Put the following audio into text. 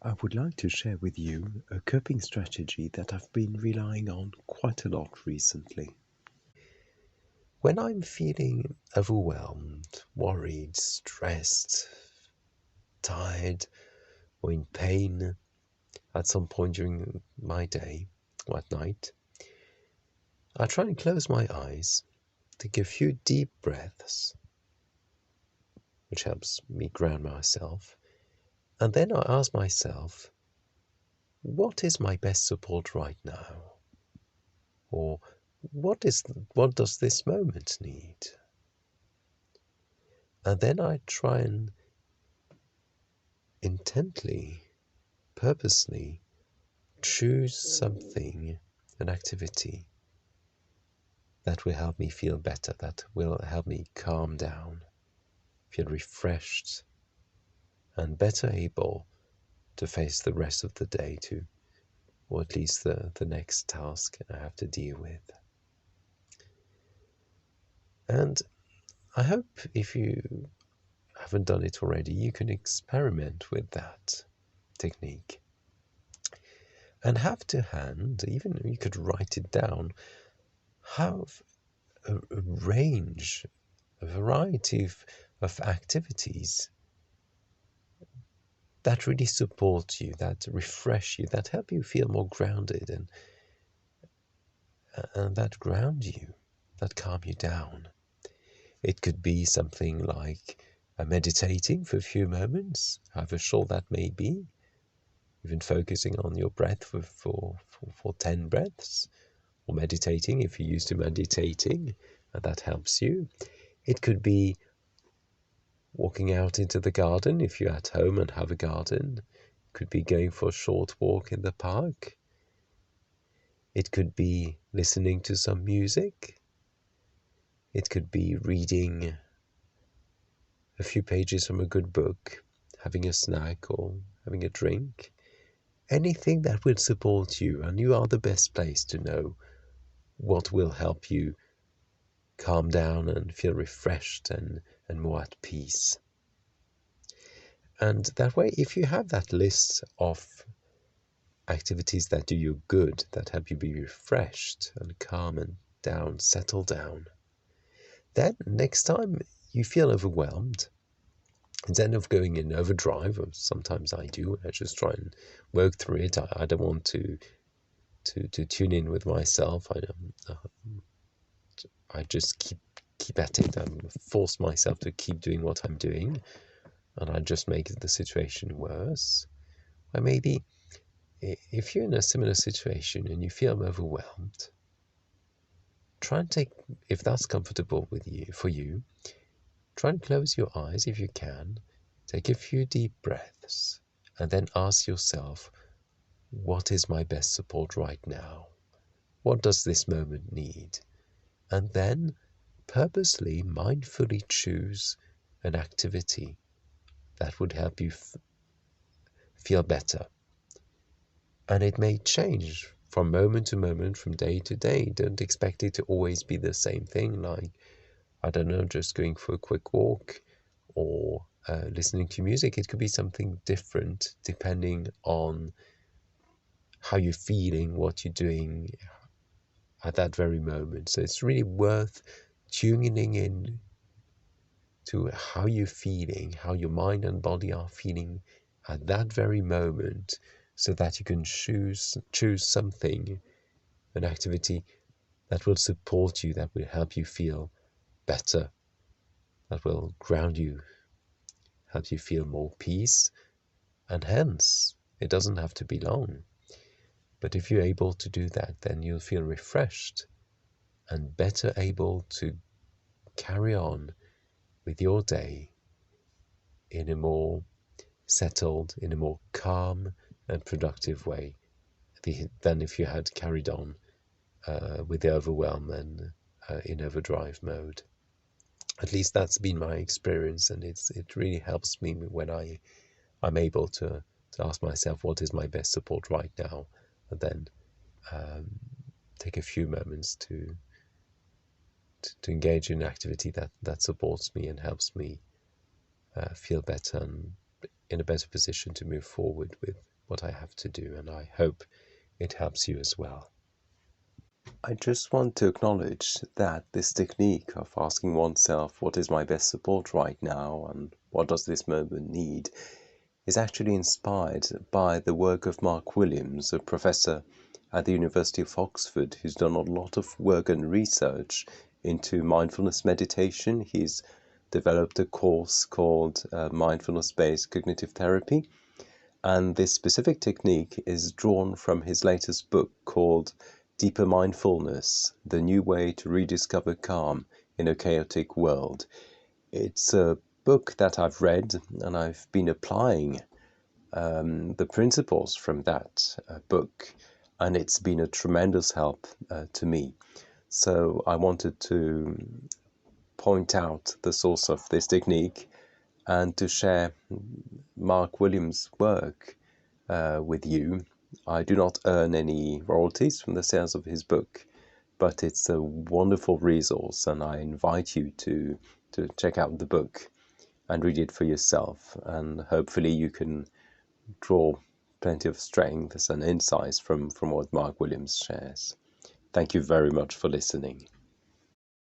I would like to share with you a coping strategy that I've been relying on quite a lot recently. When I'm feeling overwhelmed, worried, stressed, tired, or in pain at some point during my day or at night, I try and close my eyes, take a few deep breaths, which helps me ground myself, and then I ask myself, what is my best support right now? Or what does this moment need? And then I try and intently, purposely choose something, an activity that will help me feel better, that will help me calm down, feel refreshed, and better able to face the rest of the day or at least the next task I have to deal with. And I hope if you haven't done it already, you can experiment with that technique. And have to hand, even you could write it down, have a range, a variety of activities that really support you, that refresh you, that help you feel more grounded and that ground you, that calm you down. It could be something like meditating for a few moments, however short that may be, even focusing on your breath for 10 breaths, or meditating if you're used to meditating, and that helps you. It could be walking out into the garden if you're at home and have a garden. It could be going for a short walk in the park. It could be listening to some music. It could be reading a few pages from a good book, having a snack or having a drink. Anything that will support you, and you are the best place to know what will help you calm down and feel refreshed and more at peace. And that way, if you have that list of activities that do you good, that help you be refreshed and calm and down, settle down, then next time you feel overwhelmed, instead of going in overdrive, or sometimes I do, I just try and work through it. I don't want to tune in with myself. I just keep at it. I force myself to keep doing what I'm doing, and I just make the situation worse. Or maybe if you're in a similar situation and you feel overwhelmed, try and take, if that's comfortable for you, try and close your eyes if you can, take a few deep breaths, and then ask yourself, what is my best support right now? What does this moment need? And then purposely, mindfully choose an activity that would help you feel better. And it may change from moment to moment, from day to day. Don't expect it to always be the same thing, like, I don't know, just going for a quick walk or listening to music. It could be something different depending on how you're feeling, what you're doing at that very moment. So it's really worth tuning in to how you're feeling, how your mind and body are feeling at that very moment, so that you can choose something, an activity that will support you, that will help you feel better, that will ground you, help you feel more peace, and hence, it doesn't have to be long. But if you're able to do that, then you'll feel refreshed and better able to carry on with your day in a more settled, in a more calm and productive way than if you had carried on with the overwhelm and in overdrive mode. At least that's been my experience, and it really helps me when I'm able to ask myself, what is my best support right now, and then take a few moments to engage in an activity that supports me and helps me feel better and in a better position to move forward with what I have to do, and I hope it helps you as well. I just want to acknowledge that this technique of asking oneself what is my best support right now and what does this moment need is actually inspired by the work of Mark Williams, a professor at the University of Oxford who's done a lot of work and research into mindfulness meditation. He's developed a course called Mindfulness-Based Cognitive Therapy, and this specific technique is drawn from his latest book called Deeper Mindfulness, The New Way to Rediscover Calm in a Chaotic World. It's a book that I've read, and I've been applying the principles from that book, and it's been a tremendous help to me. So I wanted to point out the source of this technique and to share Mark Williams' work with you. I do not earn any royalties from the sales of his book, but it's a wonderful resource, and I invite you to check out the book and read it for yourself, and hopefully you can draw plenty of strengths and insights from what Mark Williams shares. Thank you very much for listening.